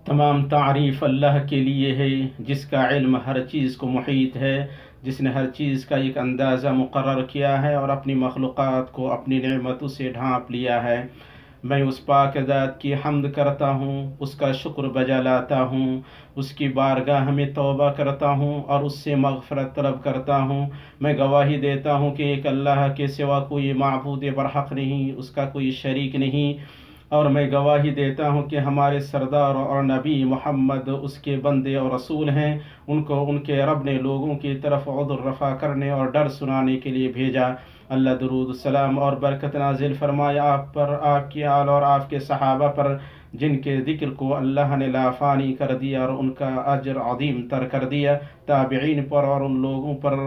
تمام تعریف اللہ کے لیے ہے، جس کا علم ہر چیز کو محیط ہے، جس نے ہر چیز کا ایک اندازہ مقرر کیا ہے اور اپنی مخلوقات کو اپنی نعمتوں سے ڈھانپ لیا ہے۔ میں اس پاک ذات کی حمد کرتا ہوں، اس کا شکر بجا لاتا ہوں، اس کی بارگاہ میں توبہ کرتا ہوں اور اس سے مغفرت طلب کرتا ہوں۔ میں گواہی دیتا ہوں کہ ایک اللہ کے سوا کوئی معبود برحق نہیں، اس کا کوئی شریک نہیں، اور میں گواہی دیتا ہوں کہ ہمارے سردار اور نبی محمد اس کے بندے اور رسول ہیں۔ ان کو ان کے رب نے لوگوں کی طرف عذر رفع کرنے اور ڈر سنانے کے لیے بھیجا۔ اللہ درود السلام اور برکت نازل فرمائے آپ پر، آپ کی آل اور آپ کے صحابہ پر، جن کے ذکر کو اللہ نے لافانی کر دیا اور ان کا اجر عظیم تر کر دیا، تابعین پر اور ان لوگوں پر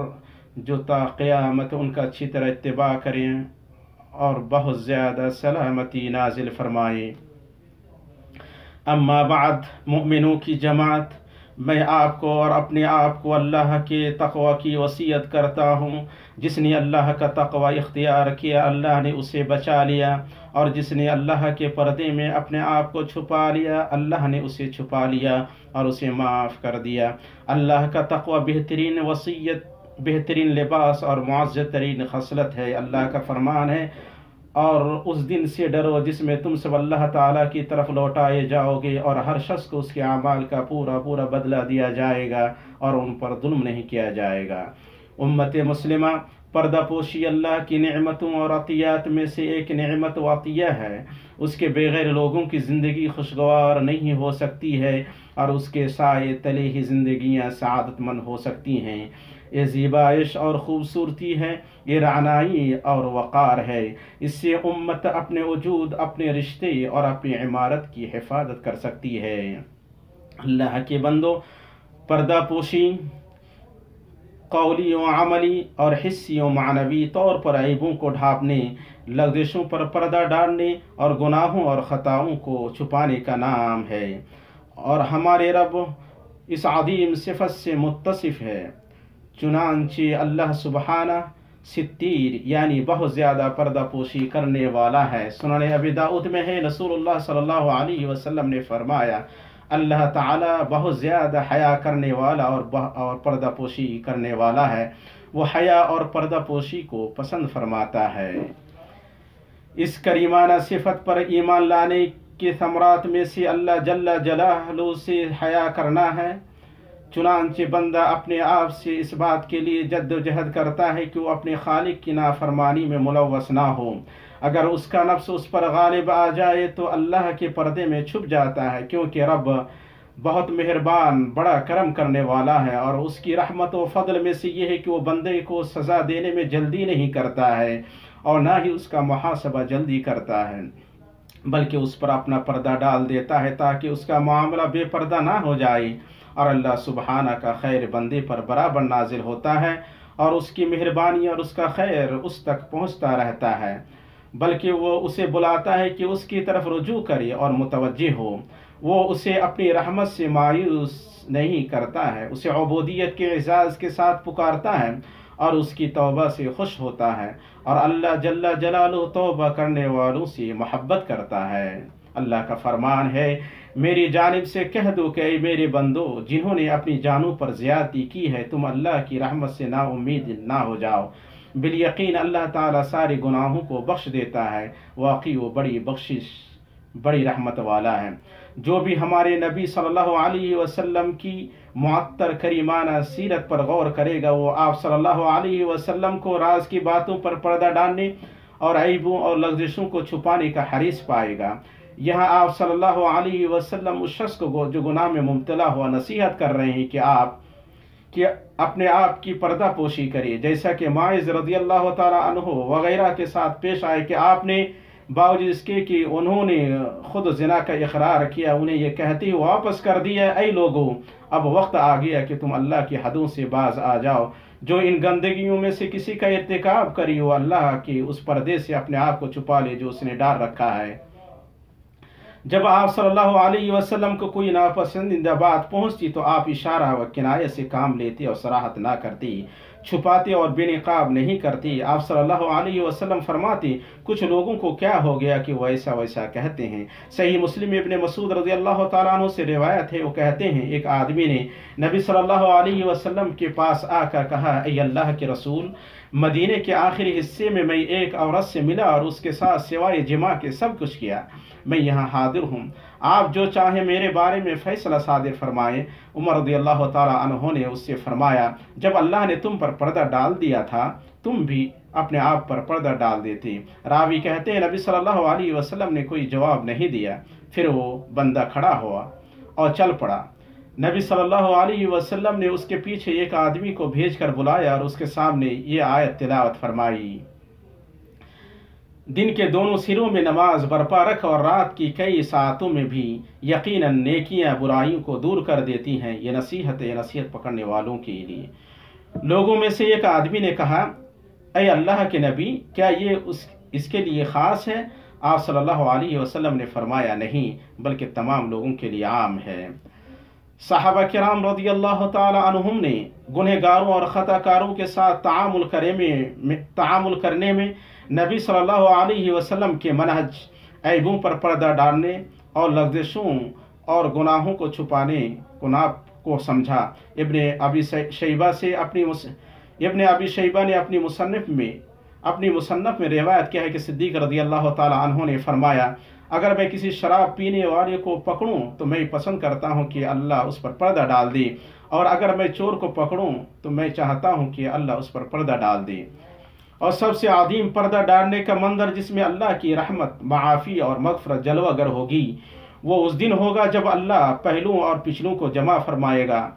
جو تا قیامت ان کا اچھی طرح اتباع کریں اور بہت زیادہ سلامتی نازل فرمائے۔ اما بعد، مؤمنوں کی جماعت، میں آپ کو اور اپنے آپ کو اللہ کے تقوی کی وصیت کرتا ہوں۔ جس نے اللہ کا تقوی اختیار کیا، اللہ نے اسے بچا لیا، اور جس نے اللہ کے پردے میں اپنے آپ کو چھپا لیا، اللہ نے اسے چھپا لیا اور اسے معاف کر دیا۔ اللہ کا تقوی بہترین وصیت، بہترین لباس اور معزز ترین خصلت ہے۔ اللہ کا فرمان ہے، اور اس دن سے ڈرو جس میں تم سب اللہ تعالیٰ کی طرف لوٹائے جاؤ گے، اور ہر شخص کو اس کے اعمال کا پورا پورا بدلہ دیا جائے گا اور ان پر ظلم نہیں کیا جائے گا۔ امت مسلمہ، پردہ پوشی اللہ کی نعمتوں اور عطیات میں سے ایک نعمت و عطیہ ہے۔ اس کے بغیر لوگوں کی زندگی خوشگوار نہیں ہو سکتی ہے، اور اس کے سائے تلے ہی زندگیاں سعادت مند ہو سکتی ہیں۔ یہ زیبائش اور خوبصورتی ہے، یہ رعنائی اور وقار ہے۔ اس سے امت اپنے وجود، اپنے رشتے اور اپنی عمارت کی حفاظت کر سکتی ہے۔ اللہ کے بندو، پردہ پوشی قولی و عملی اور حسی و معنوی طور پر عیبوں کو ڈھانپنے، لغزشوں پر پردہ ڈالنے اور گناہوں اور خطاؤں کو چھپانے کا نام ہے، اور ہمارے رب اس عظیم صفت سے متصف ہے۔ چنانچہ اللہ سبحانہ ستیر یعنی بہت زیادہ پردہ پوشی کرنے والا ہے۔ سنن ابی داؤد میں ہے، رسول اللہ صلی اللہ علیہ وسلم نے فرمایا، اللہ تعالیٰ بہت زیادہ حیا کرنے والا اور پردہ پوشی کرنے والا ہے۔ وہ حیا اور پردہ پوشی کو پسند فرماتا ہے۔ اس کریمانہ صفت پر ایمان لانے کے ثمرات میں سے اللہ جل جلالہ سے حیا کرنا ہے۔ چنانچہ بندہ اپنے آپ سے اس بات کے لیے جد و جہد کرتا ہے کہ وہ اپنے خالق کی نافرمانی میں ملوث نہ ہو۔ اگر اس کا نفس اس پر غالب آ جائے تو اللہ کے پردے میں چھپ جاتا ہے، کیونکہ رب بہت مہربان، بڑا کرم کرنے والا ہے، اور اس کی رحمت و فضل میں سے یہ ہے کہ وہ بندے کو سزا دینے میں جلدی نہیں کرتا ہے، اور نہ ہی اس کا محاسبہ جلدی کرتا ہے، بلکہ اس پر اپنا پردہ ڈال دیتا ہے تاکہ اس کا معاملہ بے پردہ نہ ہو جائے۔ اور اللہ سبحانہ کا خیر بندے پر برابر نازل ہوتا ہے، اور اس کی مہربانی اور اس کا خیر اس تک پہنچتا رہتا ہے، بلکہ وہ اسے بلاتا ہے کہ اس کی طرف رجوع کرے اور متوجہ ہو۔ وہ اسے اپنی رحمت سے مایوس نہیں کرتا ہے، اسے عبودیت کے اعزاز کے ساتھ پکارتا ہے اور اس کی توبہ سے خوش ہوتا ہے، اور اللہ جل جلالہ توبہ کرنے والوں سے محبت کرتا ہے۔ اللہ کا فرمان ہے، میری جانب سے کہہ دو کہ اے میرے بندو، جنہوں نے اپنی جانوں پر زیادتی کی ہے، تم اللہ کی رحمت سے نا امید نہ ہو جاؤ۔ بالیقین اللہ تعالیٰ سارے گناہوں کو بخش دیتا ہے، واقعی وہ بڑی بخشش، بڑی رحمت والا ہے۔ جو بھی ہمارے نبی صلی اللہ علیہ وسلم کی معطر کریمانہ سیرت پر غور کرے گا، وہ آپ صلی اللہ علیہ وسلم کو راز کی باتوں پر پردہ ڈالنے اور عیبوں اور لغزشوں کو چھپانے کا حریص پائے گا۔ یہاں آپ صلی اللہ علیہ وسلم اس شخص کو جو گناہ میں مبتلا ہوا نصیحت کر رہے ہیں کہ اپنے آپ کی پردہ پوشی کرے، جیسا کہ ماعز رضی اللہ تعالیٰ عنہ وغیرہ کے ساتھ پیش آئے کہ آپ نے باوجود اس کے کہ انہوں نے خود زنا کا اقرار کیا، انہیں یہ کہتے ہوئے واپس کر دیا، اے لوگوں، اب وقت آ گیا کہ تم اللہ کی حدوں سے باز آ جاؤ۔ جو ان گندگیوں میں سے کسی کا ارتکاب کری، وہ اللہ کے اس پردے سے اپنے آپ کو چھپا لے جو اس نے ڈال رکھا ہے۔ جب آپ صلی اللہ علیہ وسلم کو کوئی ناپسندیدہ بات پہنچتی تو آپ اشارہ و کنایہ سے کام لیتے اور صراحت نہ کرتی۔ چھپاتے اور بے نقاب نہیں کرتی۔ آپ صلی اللہ علیہ وسلم فرماتے کچھ لوگوں کو کیا ہو گیا کہ وہ ایسا ویسا کہتے ہیں۔ صحیح مسلم ابن مسعود رضی اللہ تعالیٰ عنہ سے روایت ہے، وہ کہتے ہیں ایک آدمی نے نبی صلی اللہ علیہ وسلم کے پاس آ کر کہا، اے اللہ کے رسول، مدینے کے آخری حصے میں ایک عورت سے ملا اور اس کے ساتھ سوائے جماع کے سب کچھ کیا، میں یہاں حاضر ہوں، آپ جو چاہیں میرے بارے میں فیصلہ صادر فرمائیں۔ عمر رضی اللہ تعالیٰ عنہ نے اس سے فرمایا، جب اللہ نے تم پر پردہ ڈال دیا تھا تم بھی اپنے آپ پر پردہ ڈال دیتے۔ راوی کہتے ہیں نبی صلی اللہ علیہ وسلم نے کوئی جواب نہیں دیا، پھر وہ بندہ کھڑا ہوا اور چل پڑا۔ نبی صلی اللہ علیہ وسلم نے اس کے پیچھے ایک آدمی کو بھیج کر بلایا اور اس کے سامنے یہ آیت تلاوت فرمائی، دن کے دونوں سروں میں نماز برپا رکھ اور رات کی کئی ساعتوں میں بھی یقیناً نیکیاں برائیوں کو دور کر دیتی ہیں۔ یہ نصیحت پکڑنے والوں کے لیے۔ لوگوں میں سے ایک آدمی نے کہا، اے اللہ کے نبی، کیا یہ اس کے لیے خاص ہے؟ آپ صلی اللہ علیہ وسلم نے فرمایا، نہیں، بلکہ تمام لوگوں کے لیے عام ہے۔ صحابہ کرام رضی اللہ تعالی عنہم نے گنہگاروں اور خطا کاروں کے ساتھ تعامل کرنے میں نبی صلی اللہ علیہ وسلم کے منہج، عیبوں پر پردہ ڈالنے اور لغزشوں اور گناہوں کو چھپانے کو سمجھا۔ ابن ابی شیبہ نے اپنی مصنف میں روایت کیا ہے کہ صدیق رضی اللہ تعالی عنہ نے فرمایا، اگر میں کسی شراب پینے والے کو پکڑوں تو میں پسند کرتا ہوں کہ اللہ اس پر پردہ ڈال دے، اور اگر میں چور کو پکڑوں تو میں چاہتا ہوں کہ اللہ اس پر پردہ ڈال دے۔ اور سب سے عظیم پردہ ڈالنے کا منظر جس میں اللہ کی رحمت، معافی اور مغفرت جلوہ گر ہوگی، وہ اس دن ہوگا جب اللہ پہلوں اور پچھلوں کو جمع فرمائے گا۔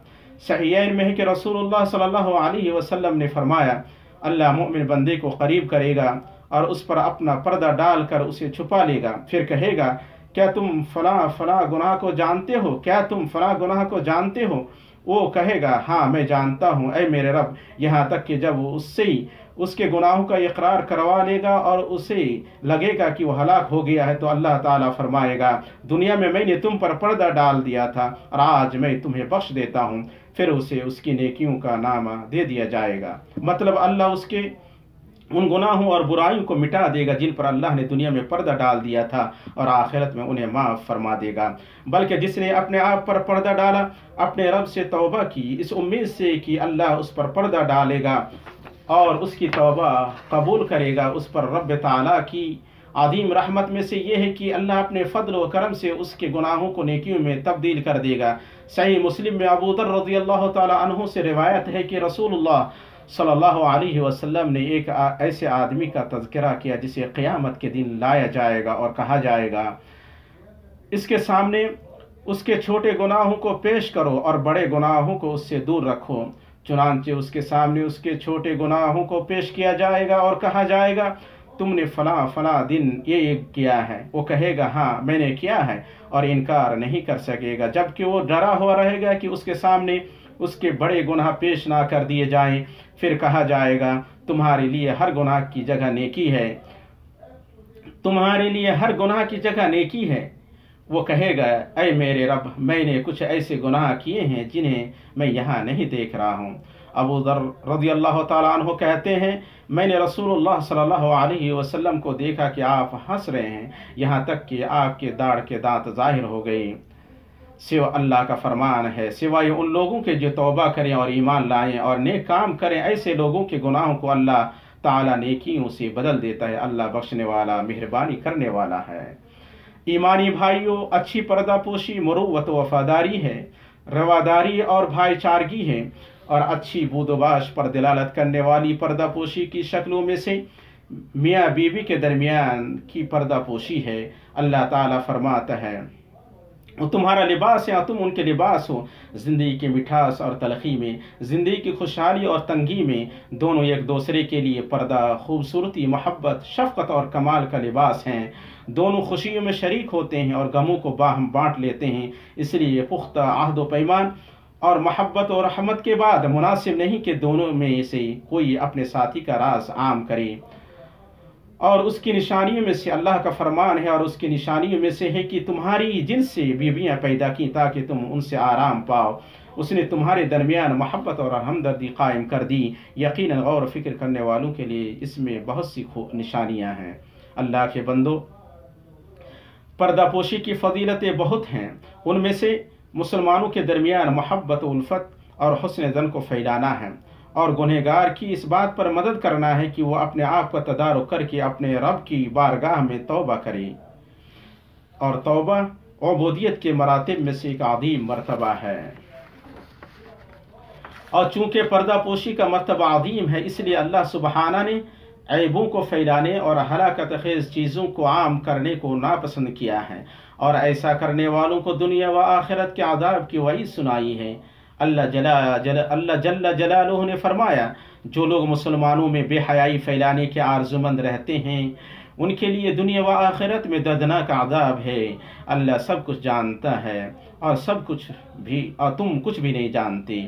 صحیحین میں ہے کہ رسول اللہ صلی اللہ علیہ وسلم نے فرمایا، اللہ مومن بندے کو قریب کرے گا اور اس پر اپنا پردہ ڈال کر اسے چھپا لے گا، پھر کہے گا، کیا تم فلاں گناہ کو جانتے ہو؟ کیا تم فلاں گناہ کو جانتے ہو؟ وہ کہے گا، ہاں میں جانتا ہوں اے میرے رب، یہاں تک کہ جب وہ اس کے گناہوں کا اقرار کروا لے گا اور اسے لگے گا کہ وہ ہلاک ہو گیا ہے تو اللہ تعالیٰ فرمائے گا، دنیا میں نے تم پر پردہ ڈال دیا تھا اور آج میں تمہیں بخش دیتا ہوں، پھر اسے اس کی نیکیوں کا نامہ دے دیا جائے گا۔ مطلب اللہ اس کے ان گناہوں اور برائیوں کو مٹا دے گا جن پر اللہ نے دنیا میں پردہ ڈال دیا تھا، اور آخرت میں انہیں معاف فرما دے گا۔ بلکہ جس نے اپنے آپ پر پردہ ڈالا، اپنے رب سے توبہ کی اس امید سے کہ اللہ اس پر پردہ ڈالے گا اور اس کی توبہ قبول کرے گا، اس پر رب تعالیٰ کی عظیم رحمت میں سے یہ ہے کہ اللہ اپنے فضل و کرم سے اس کے گناہوں کو نیکیوں میں تبدیل کر دے گا۔ صحیح مسلم میں ابو ذر رضی اللہ تعالیٰ عنہ سے روایت ہے کہ رسول اللہ صلی اللہ علیہ وسلم نے ایک ایسے آدمی کا تذکرہ کیا جسے قیامت کے دن لایا جائے گا اور کہا جائے گا، اس کے سامنے اس کے چھوٹے گناہوں کو پیش کرو اور بڑے گناہوں کو اس سے دور رکھو۔ چنانچہ اس کے سامنے اس کے چھوٹے گناہوں کو پیش کیا جائے گا اور کہا جائے گا، تم نے فلاں دن یہ کیا ہے؟ وہ کہے گا، ہاں میں نے کیا ہے، اور انکار نہیں کر سکے گا، جبکہ وہ ڈرا ہوا رہے گا کہ اس کے سامنے اس کے بڑے گناہ پیش نہ کر دیے جائیں۔ پھر کہا جائے گا، تمہارے لیے ہر گناہ کی جگہ نیکی ہے، تمہارے لیے ہر گناہ کی جگہ نیکی ہے۔ وہ کہے گا، اے میرے رب، میں نے کچھ ایسے گناہ کیے ہیں جنہیں میں یہاں نہیں دیکھ رہا ہوں۔ ابو ذر رضی اللہ تعالیٰ عنہ کہتے ہیں، میں نے رسول اللہ صلی اللہ علیہ وسلم کو دیکھا کہ آپ ہنس رہے ہیں، یہاں تک کہ آپ کے داڑھ کے دانت ظاہر ہو گئے۔ سوا اللہ کا فرمان ہے، سوائے ان لوگوں کے جو توبہ کریں اور ایمان لائیں اور نیک کام کریں، ایسے لوگوں کے گناہوں کو اللہ تعالیٰ نیکیوں سے بدل دیتا ہے۔ اللہ بخشنے والا، مہربانی کرنے والا ہے۔ ایمانی بھائیوں، اچھی پردہ پوشی مروت و وفاداری ہے، رواداری اور بھائی چارگی ہے، اور اچھی بود و باش پر دلالت کرنے والی پردہ پوشی کی شکلوں میں سے میاں بیوی کے درمیان کی پردہ پوشی ہے۔ اللہ تعالیٰ فرماتا ہے، وہ تمہارا لباس ہے اور تم ان کے لباس ہو۔ زندگی کی مٹھاس اور تلخی میں، زندگی کی خوشحالی اور تنگی میں، دونوں ایک دوسرے کے لیے پردہ، خوبصورتی، محبت، شفقت اور کمال کا لباس ہیں۔ دونوں خوشیوں میں شریک ہوتے ہیں اور غموں کو باہم بانٹ لیتے ہیں۔ اس لیے پختہ عہد و پیمان اور محبت اور رحمت کے بعد مناسب نہیں کہ دونوں میں سے کوئی اپنے ساتھی کا راز عام کرے۔ اور اس کی نشانیوں میں سے اللہ کا فرمان ہے، اور اس کی نشانیوں میں سے ہے کہ تمہاری جنس سے بیویاں پیدا کی تاکہ تم ان سے آرام پاؤ۔ اس نے تمہارے درمیان محبت اور ہمدردی قائم کر دی۔ یقیناً غور و فکر کرنے والوں کے لیے اس میں بہت سی نشانیاں ہیں۔ اللہ کے بندو، پردہ پوشی کی فضیلتیں بہت ہیں۔ ان میں سے مسلمانوں کے درمیان محبت و الفت اور حسن ظن کو پھیلانا ہے، اور گنہگار کی اس بات پر مدد کرنا ہے کہ وہ اپنے آپ کا تدارک کر کے اپنے رب کی بارگاہ میں توبہ کرے، اور توبہ عبودیت کے مراتب میں سے ایک عظیم مرتبہ ہے۔ اور چونکہ پردہ پوشی کا مرتبہ عظیم ہے، اس لیے اللہ سبحانہ نے عیبوں کو پھیلانے اور ہلاکت خیز چیزوں کو عام کرنے کو ناپسند کیا ہے، اور ایسا کرنے والوں کو دنیا و آخرت کے عذاب کی وعید سنائی ہے۔ اللہ جل جلالہ نے فرمایا، جو لوگ مسلمانوں میں بے حیائی پھیلانے کے آرزومند رہتے ہیں ان کے لیے دنیا و آخرت میں دردناک عذاب ہے۔ اللہ سب کچھ جانتا ہے اور تم کچھ بھی نہیں جانتے۔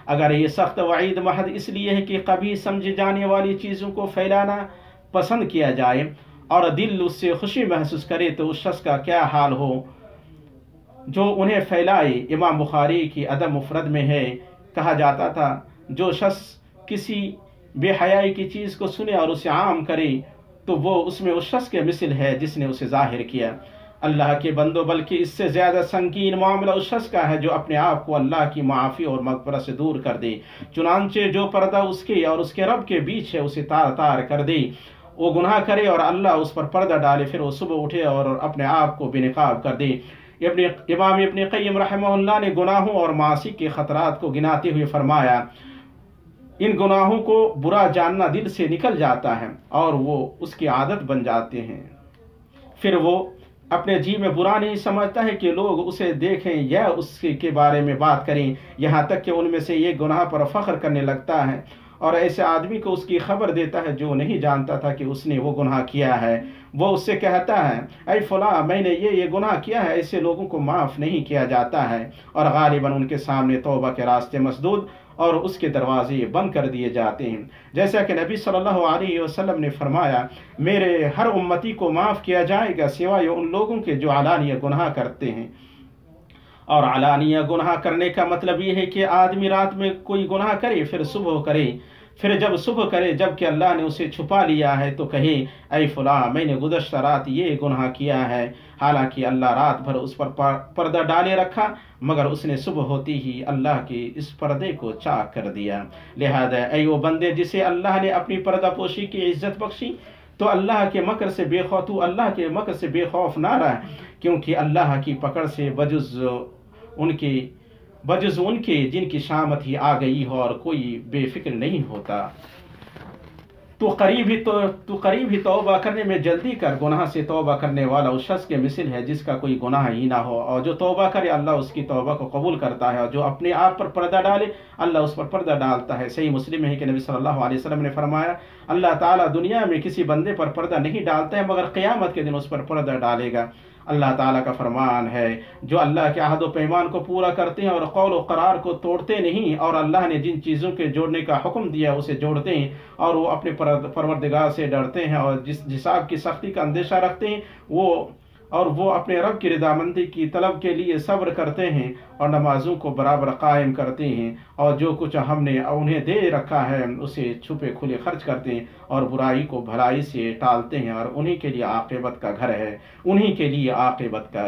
اگر یہ سخت وعید محض اس لیے ہے کہ کبھی سمجھے جانے والی چیزوں کو پھیلانا پسند کیا جائے اور دل اس سے خوشی محسوس کرے، تو اس شخص کا کیا حال ہو جو انہیں پھیلائے۔ امام بخاری کی ادب مفرد میں ہے، کہا جاتا تھا، جو شخص کسی بے حیائی کی چیز کو سنے اور اسے عام کرے تو وہ اس میں اس شخص کے مثل ہے جس نے اسے ظاہر کیا۔ اللہ کے بندو، بلکہ اس سے زیادہ سنگین معاملہ اس شخص کا ہے جو اپنے آپ کو اللہ کی معافی اور مغفرت سے دور کر دے۔ چنانچہ جو پردہ اس کے اور اس کے رب کے بیچ ہے اسے تار تار کر دے۔ وہ گناہ کرے اور اللہ اس پر پردہ ڈالے، پھر وہ صبح اٹھے اور اپنے آپ کو بے نقاب کر دے۔ امام ابن قیم رحمہ اللہ نے گناہوں اور معاصی کے خطرات کو گناتے ہوئے فرمایا، ان گناہوں کو برا جاننا دل سے نکل جاتا ہے اور وہ اس کی عادت بن جاتے ہیں، پھر وہ اپنے جی میں برا نہیں سمجھتا ہے کہ لوگ اسے دیکھیں یا اس کے بارے میں بات کریں، یہاں تک کہ ان میں سے ایک گناہ پر فخر کرنے لگتا ہے اور ایسے آدمی کو اس کی خبر دیتا ہے جو نہیں جانتا تھا کہ اس نے وہ گناہ کیا ہے۔ وہ اس سے کہتا ہے، اے فلاں، میں نے یہ گناہ کیا ہے۔ ایسے لوگوں کو معاف نہیں کیا جاتا ہے اور غالباً ان کے سامنے توبہ کے راستے مسدود اور اس کے دروازے بند کر دیے جاتے ہیں، جیسا کہ نبی صلی اللہ علیہ وسلم نے فرمایا، میرے ہر امتی کو معاف کیا جائے گا سوائے ان لوگوں کے جو علانیہ گناہ کرتے ہیں۔ اور علانیہ گناہ کرنے کا مطلب یہ ہے کہ آدمی رات میں کوئی گناہ کرے، پھر صبح کرے، پھر جب صبح کرے جبکہ اللہ نے اسے چھپا لیا ہے تو کہے، اے فلاں، میں نے گزشتہ رات یہ گناہ کیا ہے، حالانکہ اللہ رات بھر اس پر پردہ ڈالے رکھا، مگر اس نے صبح ہوتی ہی اللہ کے اس پردے کو چاک کر دیا۔ لہذا اے وہ بندے جسے اللہ نے اپنی پردہ پوشی کی عزت بخشی، تو اللہ کے مکر سے بے خوف نہ رہ، کیونکہ اللہ کی پکڑ سے بجز ان کے جن کی شامت ہی آ گئی ہو اور کوئی بے فکر نہیں ہوتا۔ تو قریب ہی توبہ کرنے میں جلدی کر۔ گناہ سے توبہ کرنے والا اس شخص کے مثل ہے جس کا کوئی گناہ ہی نہ ہو، اور جو توبہ کرے اللہ اس کی توبہ کو قبول کرتا ہے، اور جو اپنے آپ پر پردہ ڈالے اللہ اس پر پردہ ڈالتا ہے۔ صحیح مسلم میں ہے کہ نبی صلی اللہ علیہ وسلم نے فرمایا، اللہ تعالیٰ دنیا میں کسی بندے پر پردہ نہیں ڈالتا ہے مگر قیامت کے دن اس پر پردہ ڈالے گا۔ اللہ تعالیٰ کا فرمان ہے، جو اللہ کے عہد و پیمان کو پورا کرتے ہیں اور قول و قرار کو توڑتے نہیں، اور اللہ نے جن چیزوں کے جوڑنے کا حکم دیا اسے جوڑتے ہیں، اور وہ اپنے پروردگار سے ڈرتے ہیں اور جس حساب کی سختی کا اندیشہ رکھتے ہیں، وہ اپنے رب کی رضامندی کی طلب کے لیے صبر کرتے ہیں اور نمازوں کو برابر قائم کرتے ہیں، اور جو کچھ ہم نے انہیں دے رکھا ہے اسے چھپے کھلے خرچ کرتے ہیں، اور برائی کو بھلائی سے ٹالتے ہیں، اور انہی کے لیے عاقبت کا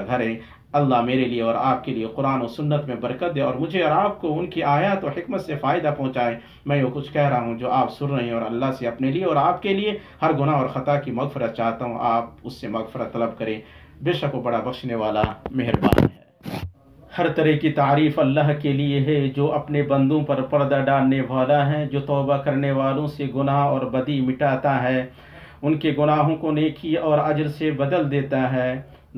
گھر ہے۔ اللہ میرے لیے اور آپ کے لیے قرآن و سنت میں برکت دے اور مجھے اور آپ کو ان کی آیات و حکمت سے فائدہ پہنچائے۔ میں وہ کچھ کہہ رہا ہوں جو آپ سن رہے ہیں، اور اللہ سے اپنے لیے اور آپ کے لیے ہر گناہ اور خطا کی مغفرت چاہتا ہوں، آپ اس سے مغفرت طلب کریں، بے شک وہ بڑا بخشنے والا مہربان ہے۔ ہر طرح کی تعریف اللہ کے لیے ہے جو اپنے بندوں پر پردہ ڈالنے والا ہے، جو توبہ کرنے والوں سے گناہ اور بدی مٹاتا ہے، ان کے گناہوں کو نیکی اور اجر سے بدل دیتا ہے۔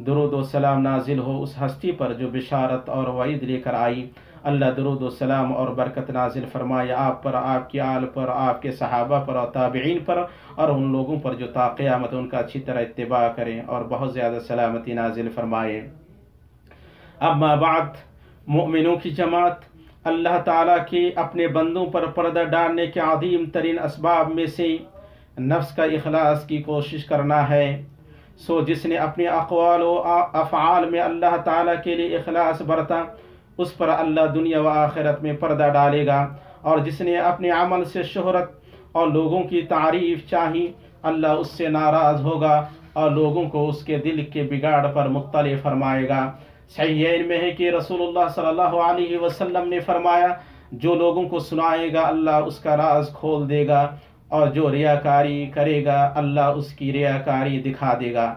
درود و سلام نازل ہو اس ہستی پر جو بشارت اور وعید لے کر آئی۔ اللہ درود و سلام اور برکت نازل فرمائے آپ پر، آپ کی آل پر، آپ کے صحابہ پر اور تابعین پر، اور ان لوگوں پر جو تا قیامت ان کا اچھی طرح اتباع کریں، اور بہت زیادہ سلامتی نازل فرمائے۔ اما بعد، مؤمنوں کی جماعت، اللہ تعالیٰ کے اپنے بندوں پر پردہ ڈالنے کے عظیم ترین اسباب میں سے نفس کا اخلاص کی کوشش کرنا ہے۔ سو جس نے اپنے اقوال و افعال میں اللہ تعالیٰ کے لیے اخلاص برتا، اس پر اللہ دنیا و آخرت میں پردہ ڈالے گا، اور جس نے اپنے عمل سے شہرت اور لوگوں کی تعریف چاہی، اللہ اس سے ناراض ہوگا اور لوگوں کو اس کے دل کے بگاڑ پر مطلع فرمائے گا۔ صحیحین میں ہے کہ رسول اللہ صلی اللہ علیہ وسلم نے فرمایا، جو لوگوں کو سنائے گا اللہ اس کا راز کھول دے گا، اور جو ریاکاری کرے گا اللہ اس کی ریاکاری دکھا دے گا۔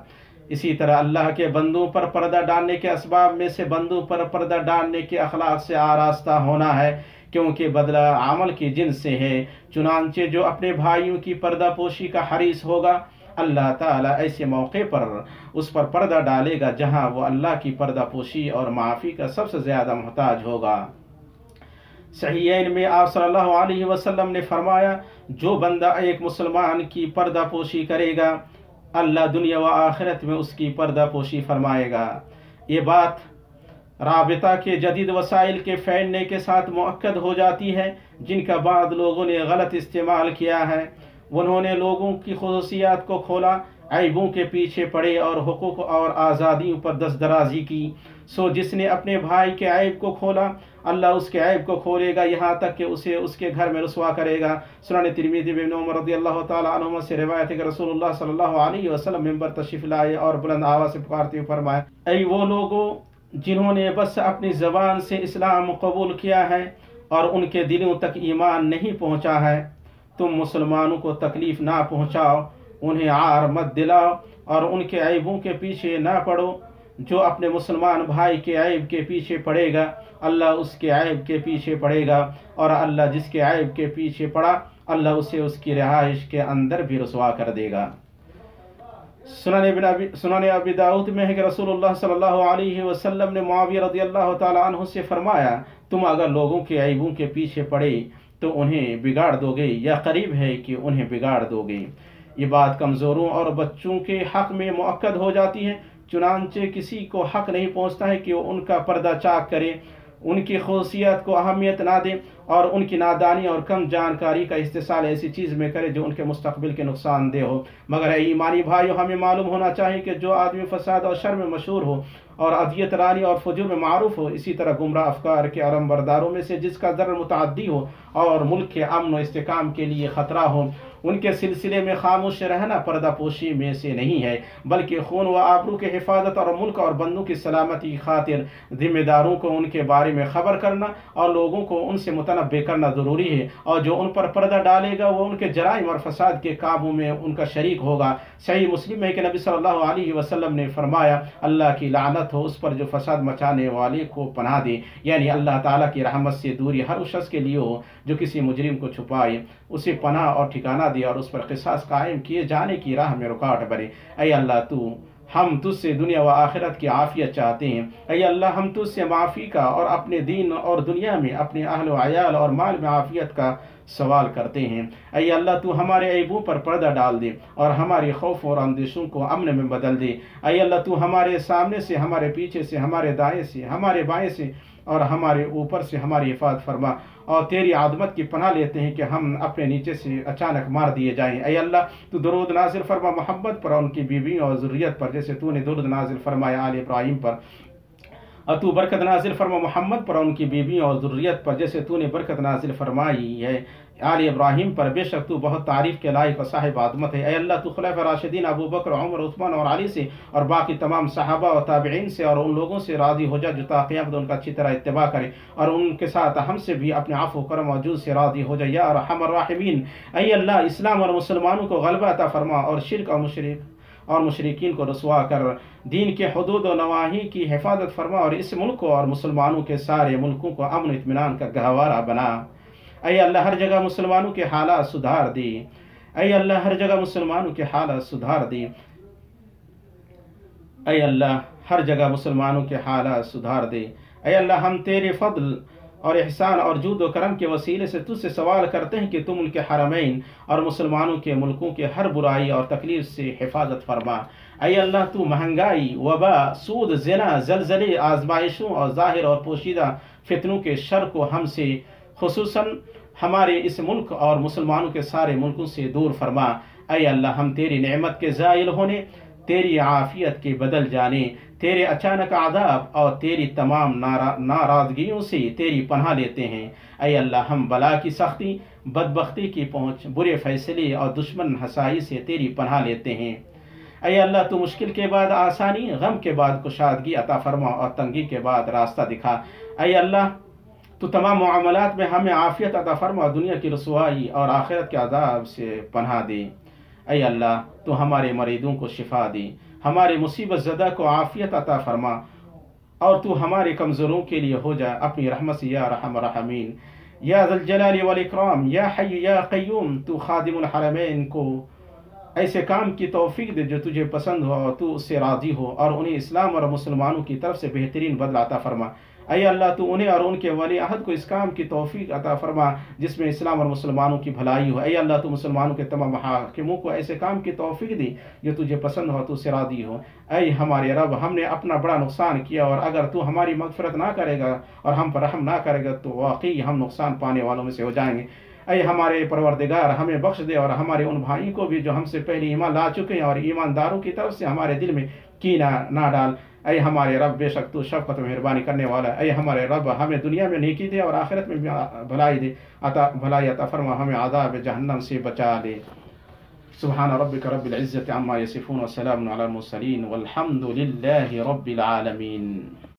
اسی طرح اللہ کے بندوں پر پردہ ڈالنے کے اسباب میں سے بندوں پر پردہ ڈالنے کے اخلاق سے آراستہ ہونا ہے، کیونکہ بدلہ عمل کی جنس سے ہے۔ چنانچہ جو اپنے بھائیوں کی پردہ پوشی کا حریص ہوگا، اللہ تعالیٰ ایسے موقع پر اس پر پردہ ڈالے گا جہاں وہ اللہ کی پردہ پوشی اور معافی کا سب سے زیادہ محتاج ہوگا۔ صحیحین میں آپ صلی اللہ علیہ وسلم نے فرمایا، جو بندہ ایک مسلمان کی پردہ پوشی کرے گا، اللہ دنیا و آخرت میں اس کی پردہ پوشی فرمائے گا۔ یہ بات رابطہ کے جدید وسائل کے پھیلنے کے ساتھ مؤکد ہو جاتی ہے، جن کا بعض لوگوں نے غلط استعمال کیا ہے۔ انہوں نے لوگوں کی خصوصیات کو کھولا، عیبوں کے پیچھے پڑے اور حقوق اور آزادیوں پر دست درازی کی۔ سو جس نے اپنے بھائی کے عیب کو کھولا، اللہ اس کے عیب کو کھولے گا، یہاں تک کہ اسے اس کے گھر میں رسوا کرے گا۔ سنن ترمذی ابن عمر رضی اللہ تعالیٰ عنہما سے روایت ہے کہ رسول اللہ صلی اللہ علیہ وسلم ممبر تشریف لائے اور بلند آواز سے پکارتے ہوئے فرمایا، اے وہ لوگوں جنہوں نے بس اپنی زبان سے اسلام قبول کیا ہے اور ان کے دلوں تک ایمان نہیں پہنچا ہے، تم مسلمانوں کو تکلیف نہ پہنچاؤ، انہیں عار مت دلاؤ اور ان کے عیبوں کے پیچھے نہ پڑو۔ جو اپنے مسلمان بھائی کے عیب کے پیچھے پڑے گا، اللہ اس کے عیب کے پیچھے پڑے گا، اور اللہ جس کے عیب کے پیچھے پڑا، اللہ اسے اس کی رہائش کے اندر بھی رسوا کر دے گا۔ سنن ابی داؤد میں ہے کہ رسول اللہ صلی اللہ علیہ وسلم نے معاویہ رضی اللہ تعالیٰ عنہ سے فرمایا، تم اگر لوگوں کے عیبوں کے پیچھے پڑے تو انہیں بگاڑ دو گے، یا قریب ہے کہ انہیں بگاڑ دو گے۔ یہ بات کمزوروں اور بچوں کے حق میں مؤکد ہو جاتی ہے، چنانچہ کسی کو حق نہیں پہنچتا ہے کہ وہ ان کا پردہ چاک کرے، ان کی خصوصیات کو اہمیت نہ دے اور ان کی نادانی اور کم جانکاری کا استحصال ایسی چیز میں کرے جو ان کے مستقبل کے نقصان دہ ہو۔ مگر اے ایمانی بھائیو، ہمیں معلوم ہونا چاہیے کہ جو آدمی فساد اور شر میں مشہور ہو اور اذیت رانی اور فجور میں معروف ہو، اسی طرح گمراہ افکار کے علم برداروں میں سے جس کا ضرر متعدی ہو اور ملک کے امن و استحکام کے لیے خطرہ ہو، ان کے سلسلے میں خاموش رہنا پردہ پوشی میں سے نہیں ہے، بلکہ خون و آبرو کے حفاظت اور ملک اور بندوں کی سلامتی کی خاطر ذمہ داروں کو ان کے بارے میں خبر کرنا اور لوگوں کو ان سے متنبع کرنا ضروری ہے، اور جو ان پر پردہ ڈالے گا وہ ان کے جرائم اور فساد کے کاموں میں ان کا شریک ہوگا۔ صحیح مسلم ہے کہ نبی صلی اللہ علیہ وسلم نے فرمایا، اللہ کی لعنت ہو اس پر جو فساد مچانے والے کو پناہ دے، یعنی اللہ تعالیٰ کی رحمت سے دوری ہر اس شخص کے لیے ہو جو کسی مجرم کو چھپائے، اسے پناہ اور ٹھکانہ دے اور اس پر قصاص قائم کیے جانے کی راہ میں رکاوٹ بنے۔ اے اللہ، ہم تجھ سے دنیا و آخرت کی عافیت چاہتے ہیں۔ اے اللہ، ہم تجھ سے معافی کا اور اپنے دین اور دنیا میں اپنے اہل و عیال اور مال میں عافیت کا سوال کرتے ہیں۔ اے اللہ، تو ہمارے عیبوں پر پردہ ڈال دے اور ہمارے خوف اور اندیشوں کو امن میں بدل دے۔ اے اللہ، تو ہمارے سامنے سے، ہمارے پیچھے سے، ہمارے دائیں سے، ہمارے بائیں سے اور ہمارے اوپر سے ہماری حفاظت فرما، اور تیری عظمت کی پناہ لیتے ہیں کہ ہم اپنے نیچے سے اچانک مار دیے جائیں۔ اے اللہ، تو درود نازل فرما محمد پر اور ان کی بیویوں اور ذریت پر، جیسے تو نے درود نازل فرمایا آل ابراہیم پر، اور تو برکت نازل فرما محمد پر اور ان کی بیویوں اور ذریت پر، جیسے تو نے برکت نازل فرمائی ہے آل ابراہیم پر۔ بے شک تو بہت تعریف کے لائق اور صاحب عظمت ہے۔ اے اللہ، تو خلفائے راشدین ابو بکر، عمر، عثمان اور علی سے اور باقی تمام صحابہ اور تابعین سے اور ان لوگوں سے راضی ہو جا جو تا قیامت ان کا اچھی طرح اتباع کرے، اور ان کے ساتھ ہم سے بھی اپنے عفو و کرم و جود سے راضی ہو جائے یا ارحم الراحمین۔ اے اللہ، اسلام اور مسلمانوں کو غلبہ عطا فرما اور شرک اور مشرکین کو رسوا کر دین کے حدود و نواحی کی حفاظت فرما، اور اس ملک کو اور مسلمانوں کے سارے ملکوں کو امن و اطمینان کا گہوارہ بنا۔ اے اللہ، ہر جگہ مسلمانوں کے حالات سدھار دے۔ اے اللہ، ہر جگہ مسلمانوں کے حالات سدھار دے۔ اے اللہ، ہر جگہ مسلمانوں کے حالات سدھار دے۔ اے اللہ، ہم تیرے فضل اور احسان اور جود و کرم کے وسیلے سے تجھ سے سوال کرتے ہیں کہ تم ملک حرمین اور مسلمانوں کے ملکوں کے ہر برائی اور تکلیف سے حفاظت فرما۔ اے اللہ، تو مہنگائی، وبا، سود، زنا، زلزلے، آزمائشوں اور ظاہر اور پوشیدہ فتنوں کے شر کو ہم سے، خصوصاً ہمارے اس ملک اور مسلمانوں کے سارے ملکوں سے دور فرما۔ اے اللہ ہم تیری نعمت کے زائل ہونے، تیری عافیت کے بدل جانے، تیرے اچانک عذاب اور تیری تمام ناراضگیوں سے تیری پناہ لیتے ہیں۔ اے اللہ ہم بلا کی سختی، بدبختی کی پہنچ، برے فیصلے اور دشمن ہسائی سے تیری پناہ لیتے ہیں۔ اے اللہ تو مشکل کے بعد آسانی، غم کے بعد کشادگی عطا فرما اور تنگی کے بعد راستہ دکھا۔ اے اللہ تو تمام معاملات میں ہمیں عافیت عطا فرما، دنیا کی رسوائی اور آخرت کے عذاب سے پناہ دے۔ اے اللہ تو ہمارے مریضوں کو شفا دے، ہمارے مصیبت زدہ کو عافیت عطا فرما، اور تو ہمارے کمزوروں کے لیے ہو جا اپنی رحمت سے یا ارحم الراحمین۔ یا ذا الجلال والاکرام، یا حی یا قیوم، تو خادم الحرمین کو ایسے کام کی توفیق دے جو تجھے پسند ہو اور تو اس سے راضی ہو، اور انہیں اسلام اور مسلمانوں کی طرف سے بہترین بدلہ عطا فرما۔ اے اللہ تو انہیں اور ان کے ولی عہد کو اس کام کی توفیق عطا فرما جس میں اسلام اور مسلمانوں کی بھلائی ہو۔ اے اللہ تو مسلمانوں کے تمام حاکموں کو ایسے کام کی توفیق دی جو تجھے پسند ہو، تو اس سے راضی ہو۔ اے ہمارے رب، ہم نے اپنا بڑا نقصان کیا، اور اگر تو ہماری مغفرت نہ کرے گا اور ہم پر رحم نہ کرے گا تو واقعی ہم نقصان پانے والوں میں سے ہو جائیں گے۔ اے ہمارے پروردگار، ہمیں بخش دے، اور ہمارے ان بھائی کو بھی جو ہم سے پہلے ایمان لا چکے ہیں، اور ایمانداروں کی طرف سے ہمارے دل میں کینہ نہ ڈال۔ اے ہمارے رب، بے شک تو شفقت و مہربانی کرنے والا۔ اے ہمارے رب، ہمیں دنیا میں نیکی دے اور آخرت میں بھلائی عطا فرما، ہمیں عذاب جہنم سے بچا لے۔ سبحان ربک رب العزت عما یصفون، وسلام علی المرسلین، والحمد للہ رب العالمین۔